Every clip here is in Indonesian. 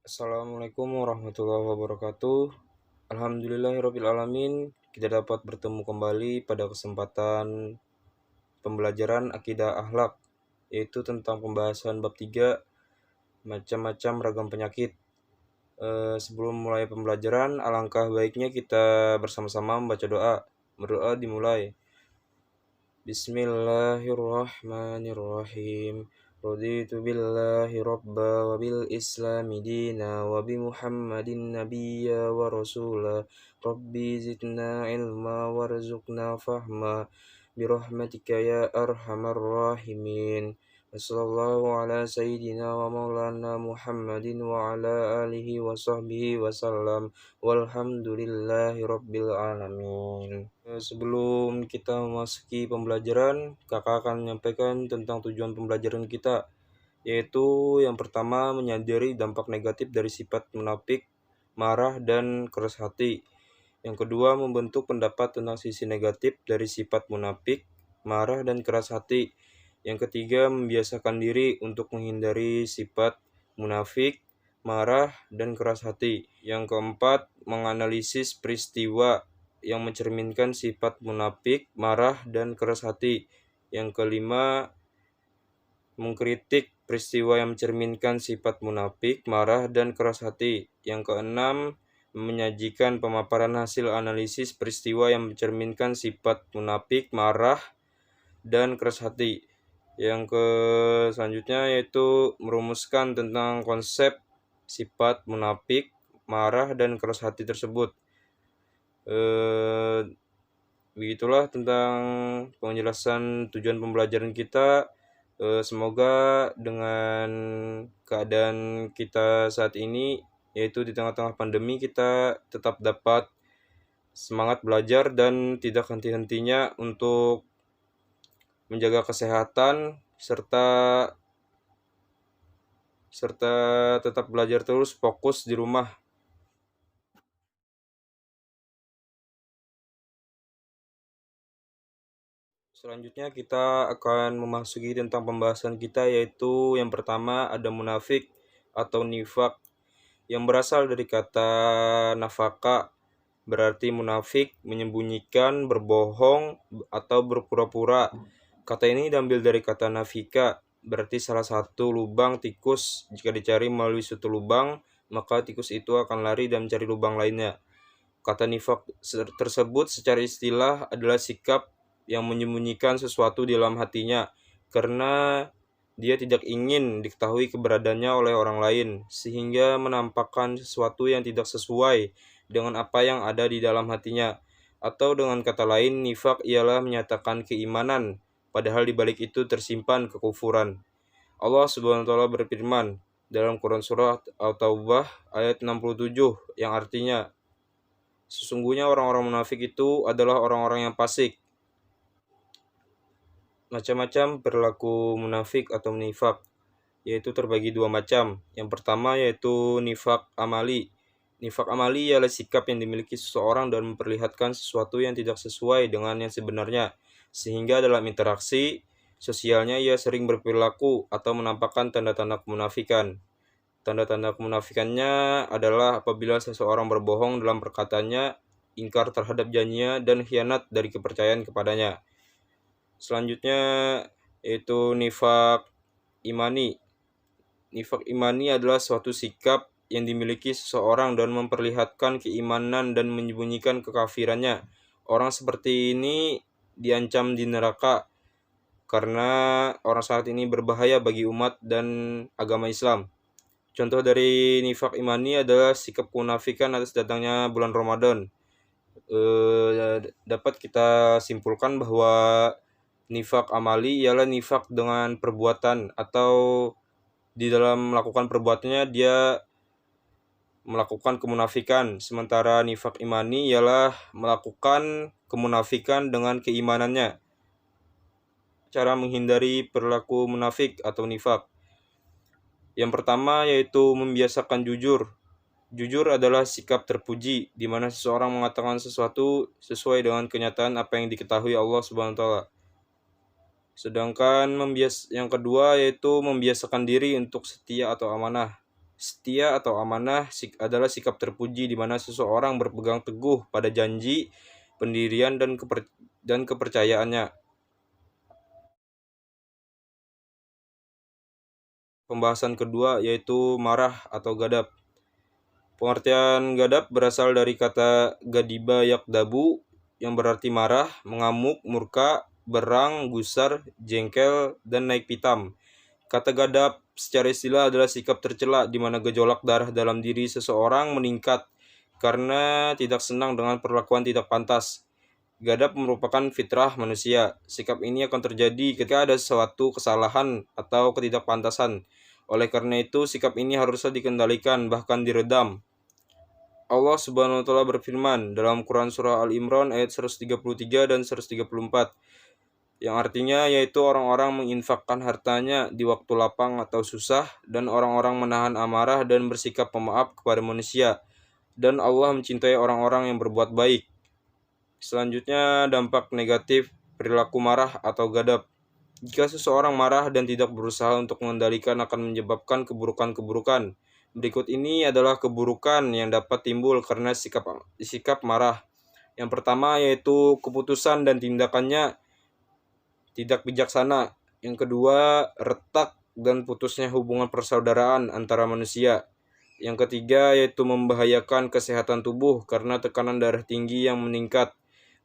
Assalamualaikum warahmatullahi wabarakatuh. Alhamdulillahirrabbilalamin. Kita dapat bertemu kembali pada kesempatan pembelajaran akidah akhlak, yaitu tentang pembahasan bab 3, macam-macam ragam penyakit. Sebelum mulai pembelajaran, alangkah baiknya kita bersama-sama membaca doa. Berdoa dimulai. Bismillahirrahmanirrahim. Raditu billahi rabba wa bil islami dina wa bi muhammadin nabiyya wa rasula. Rabbi zidna ilma warzuqna fahma birahmatika ya arhamar rahimin. Wassallallahu ala sayyidina wa maulana Muhammadin wa ala alihi wa sahbihi wa sallam. Walhamdulillahi rabbil alamin. Sebelum kita memasuki pembelajaran, kakak akan menyampaikan tentang tujuan pembelajaran kita, yaitu yang pertama menyadari dampak negatif dari sifat munafik, marah, dan keras hati. Yang kedua membentuk pendapat tentang sisi negatif dari sifat munafik, marah, dan keras hati. Yang ketiga membiasakan diri untuk menghindari sifat munafik, marah, dan keras hati. Yang keempat menganalisis peristiwa yang mencerminkan sifat munafik, marah, dan keras hati. Yang kelima, mengkritik peristiwa yang mencerminkan sifat munafik, marah, dan keras hati. Yang keenam, menyajikan pemaparan hasil analisis peristiwa yang mencerminkan sifat munafik, marah, dan keras hati. Yang selanjutnya yaitu merumuskan tentang konsep sifat munafik, marah, dan keras hati tersebut. Begitulah tentang penjelasan tujuan pembelajaran kita. Semoga dengan keadaan kita saat ini, yaitu di tengah-tengah pandemi, kita tetap dapat semangat belajar dan tidak henti-hentinya untuk menjaga kesehatan serta tetap belajar terus, fokus di rumah. Selanjutnya kita akan memasuki tentang pembahasan kita, yaitu yang pertama ada munafik atau nifak, yang berasal dari kata nafaka, berarti munafik, menyembunyikan, berbohong, atau berpura-pura. Kata ini diambil dari kata nafika, berarti salah satu lubang tikus. Jika dicari melalui suatu lubang, maka tikus itu akan lari dan mencari lubang lainnya. Kata nifak tersebut secara istilah adalah sikap yang menyembunyikan sesuatu di dalam hatinya karena dia tidak ingin diketahui keberadaannya oleh orang lain, sehingga menampakkan sesuatu yang tidak sesuai dengan apa yang ada di dalam hatinya. Atau dengan kata lain, nifak ialah menyatakan keimanan, padahal di balik itu tersimpan kekufuran. Allah Subhanahu wa taala berfirman dalam Quran surah At-Taubah ayat 67 yang artinya, sesungguhnya orang-orang munafik itu adalah orang-orang yang fasik. Macam-macam perilaku munafik atau nifak, yaitu terbagi dua macam. Yang pertama yaitu nifak amali. Nifak amali ialah sikap yang dimiliki seseorang dan memperlihatkan sesuatu yang tidak sesuai dengan yang sebenarnya, sehingga dalam interaksi sosialnya ia sering berperilaku atau menampakkan tanda-tanda kemunafikan. Tanda-tanda kemunafikannya adalah apabila seseorang berbohong dalam perkataannya, ingkar terhadap janjinya, dan khianat dari kepercayaan kepadanya. Selanjutnya yaitu nifak imani. Nifak imani adalah suatu sikap yang dimiliki seseorang dan memperlihatkan keimanan dan menyembunyikan kekafirannya. Orang seperti ini diancam di neraka karena orang saat ini berbahaya bagi umat dan agama Islam. Contoh dari nifak imani adalah sikap kemunafikan atas datangnya bulan Ramadan. Dapat kita simpulkan bahwa nifak amali ialah nifak dengan perbuatan, atau di dalam melakukan perbuatannya dia melakukan kemunafikan. Sementara nifak imani ialah melakukan kemunafikan dengan keimanannya. Cara menghindari perilaku munafik atau nifak. Yang pertama yaitu membiasakan jujur. Jujur adalah sikap terpuji, di mana seseorang mengatakan sesuatu sesuai dengan kenyataan apa yang diketahui Allah Subhanahu wa taala. Sedangkan yang kedua yaitu membiasakan diri untuk setia atau amanah. Setia atau amanah adalah sikap terpuji di mana seseorang berpegang teguh pada janji, pendirian, dan kepercayaannya. Pembahasan kedua yaitu marah atau gadab. Pengertian gadab berasal dari kata gadiba yakdabu yang berarti marah, mengamuk, murka, berang, gusar, jengkel, dan naik pitam. Kata gadab secara istilah adalah sikap tercela di mana gejolak darah dalam diri seseorang meningkat karena tidak senang dengan perlakuan tidak pantas. Gadab merupakan fitrah manusia. Sikap ini akan terjadi ketika ada suatu kesalahan atau ketidakpantasan. Oleh karena itu, sikap ini haruslah dikendalikan, bahkan diredam. Allah Subhanahu wa taala berfirman dalam Quran surah Al-Imran ayat 133 dan 134 yang artinya yaitu orang-orang menginfakkan hartanya di waktu lapang atau susah dan orang-orang menahan amarah dan bersikap pemaaf kepada manusia dan Allah mencintai orang-orang yang berbuat baik. Selanjutnya dampak negatif perilaku marah atau gadab. Jika seseorang marah dan tidak berusaha untuk mengendalikan akan menyebabkan keburukan-keburukan. Berikut ini adalah keburukan yang dapat timbul karena sikap marah. Yang pertama yaitu keputusan dan tindakannya tidak bijaksana. Yang kedua, retak dan putusnya hubungan persaudaraan antara manusia. Yang ketiga yaitu membahayakan kesehatan tubuh karena tekanan darah tinggi yang meningkat,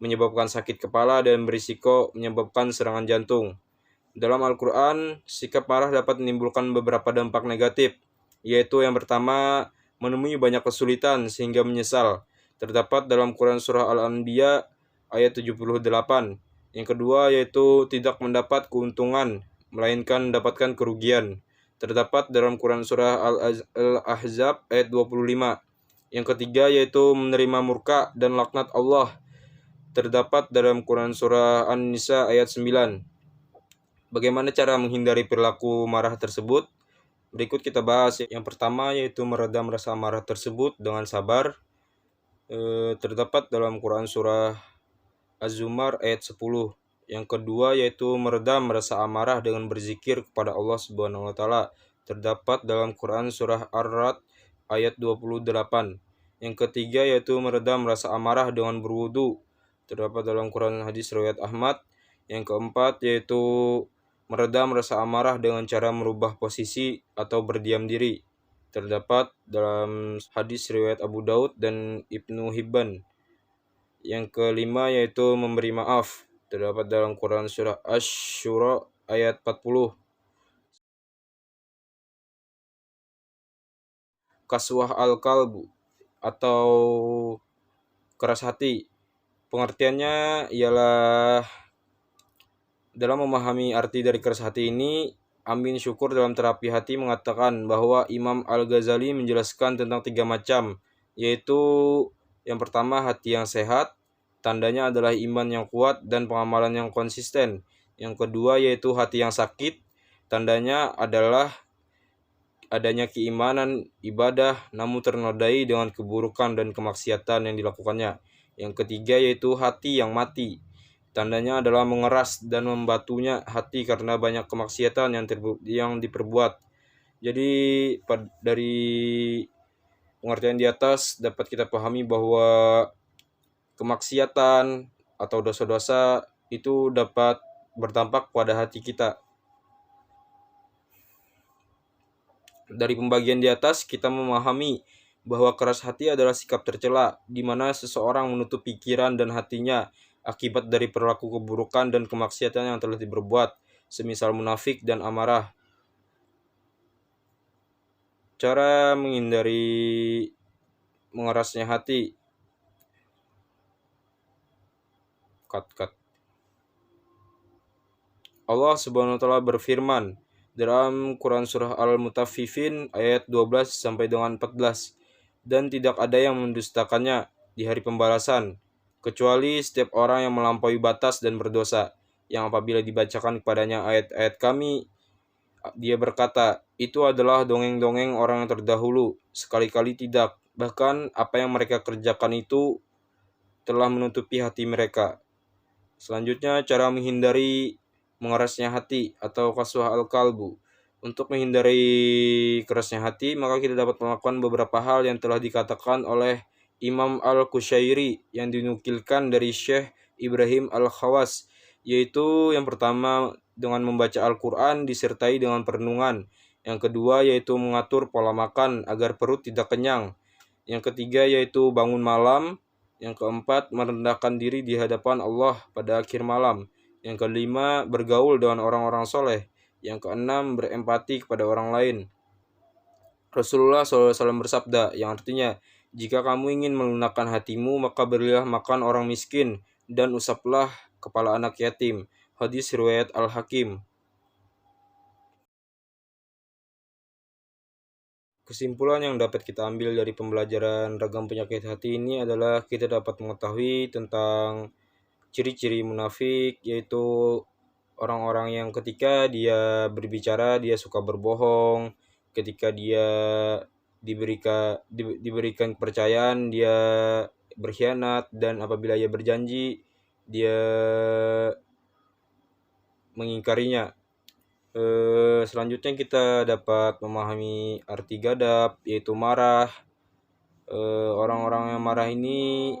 menyebabkan sakit kepala dan berisiko menyebabkan serangan jantung. Dalam Al-Quran, sikap marah dapat menimbulkan beberapa dampak negatif, yaitu yang pertama, menemui banyak kesulitan sehingga menyesal. Terdapat dalam Quran Surah Al-Anbiya ayat 78. Yang kedua, yaitu tidak mendapat keuntungan, melainkan mendapatkan kerugian. Terdapat dalam Quran Surah Al-Ahzab ayat 25. Yang ketiga, yaitu menerima murka dan laknat Allah. Terdapat dalam Quran Surah An-Nisa ayat 9. Bagaimana cara menghindari perilaku marah tersebut? Berikut kita bahas. Yang pertama yaitu meredam rasa marah tersebut dengan sabar. Terdapat dalam Quran Surah Az-Zumar ayat 10. Yang kedua yaitu meredam rasa amarah dengan berzikir kepada Allah Subhanahu wa taala. Terdapat dalam Quran Surah Ar-Ra'd ayat 28. Yang ketiga yaitu meredam rasa amarah dengan berwudu. Terdapat dalam Quran hadis riwayat Ahmad. Yang keempat yaitu meredam rasa amarah dengan cara merubah posisi atau berdiam diri. Terdapat dalam hadis riwayat Abu Daud dan Ibnu Hibban. Yang kelima yaitu memberi maaf. Terdapat dalam Quran surah Asy-Syura ayat 40. Kaswah al-qalbu atau keras hati. Pengertiannya ialah dalam memahami arti dari keras hati ini, Amin Syukur dalam terapi hati mengatakan bahwa Imam Al-Ghazali menjelaskan tentang 3 macam, yaitu yang pertama hati yang sehat, tandanya adalah iman yang kuat dan pengamalan yang konsisten. Yang kedua yaitu hati yang sakit, tandanya adalah adanya keimanan, ibadah, namun ternodai dengan keburukan dan kemaksiatan yang dilakukannya. Yang ketiga yaitu hati yang mati. Tandanya adalah mengeras dan membatunya hati karena banyak kemaksiatan yang diperbuat. Jadi dari pengertian di atas dapat kita pahami bahwa kemaksiatan atau dosa-dosa itu dapat berdampak pada hati kita. Dari pembagian di atas kita memahami bahwa keras hati adalah sikap tercela di mana seseorang menutup pikiran dan hatinya akibat dari perilaku keburukan dan kemaksiatan yang telah diperbuat, semisal munafik dan amarah. Cara menghindari mengerasnya hati. Allah Subhanahu wa taala berfirman dalam Quran surah Al-Mutaffifin ayat 12 sampai dengan 14, dan tidak ada yang mendustakannya di hari pembalasan kecuali setiap orang yang melampaui batas dan berdosa, yang apabila dibacakan kepadanya ayat-ayat kami, dia berkata, itu adalah dongeng-dongeng orang yang terdahulu. Sekali-kali tidak. Bahkan apa yang mereka kerjakan itu telah menutupi hati mereka. Selanjutnya, cara menghindari mengerasnya hati atau kaswah al-qalbu. Untuk menghindari kerasnya hati, maka kita dapat melakukan beberapa hal yang telah dikatakan oleh Imam Al-Qushairi yang dinukilkan dari Syekh Ibrahim Al-Khawas, yaitu yang pertama dengan membaca Al-Quran disertai dengan perenungan. Yang kedua yaitu mengatur pola makan agar perut tidak kenyang. Yang ketiga yaitu bangun malam. Yang keempat merendahkan diri di hadapan Allah pada akhir malam. Yang kelima bergaul dengan orang-orang soleh. Yang keenam berempati kepada orang lain. Rasulullah SAW bersabda yang artinya, jika kamu ingin melunakkan hatimu, maka berilah makan orang miskin dan usaplah kepala anak yatim. Hadis riwayat Al-Hakim. Kesimpulan yang dapat kita ambil dari pembelajaran ragam penyakit hati ini adalah kita dapat mengetahui tentang ciri-ciri munafik, yaitu orang-orang yang ketika dia berbicara dia suka berbohong, ketika dia diberikan kepercayaan dia berkhianat, dan apabila ia berjanji dia mengingkarinya. Selanjutnya kita dapat memahami arti gadab, yaitu marah. Orang-orang yang marah ini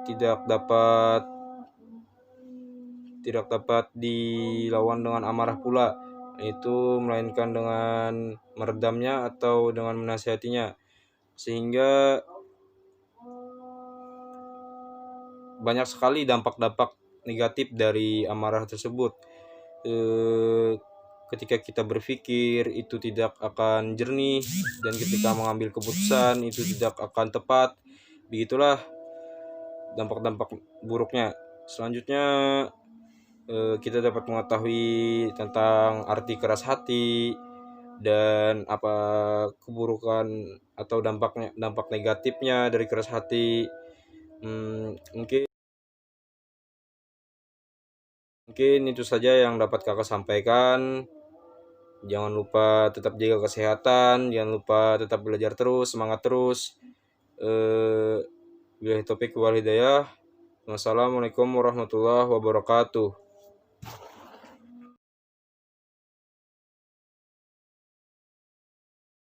tidak dapat dilawan dengan amarah pula, yaitu melainkan dengan meredamnya atau dengan menasihatinya, sehingga banyak sekali dampak-dampak negatif dari amarah tersebut. Ketika kita berpikir itu tidak akan jernih, dan ketika mengambil keputusan itu tidak akan tepat. Begitulah dampak-dampak buruknya. Selanjutnya kita dapat mengetahui tentang arti keras hati dan apa keburukan atau dampak negatifnya dari keras hati. Mungkin itu saja yang dapat kakak sampaikan. Jangan lupa tetap jaga kesehatan, jangan lupa tetap belajar terus, semangat terus. Billahi taufiq wal hidayah. Wassalamualaikum warahmatullahi wabarakatuh.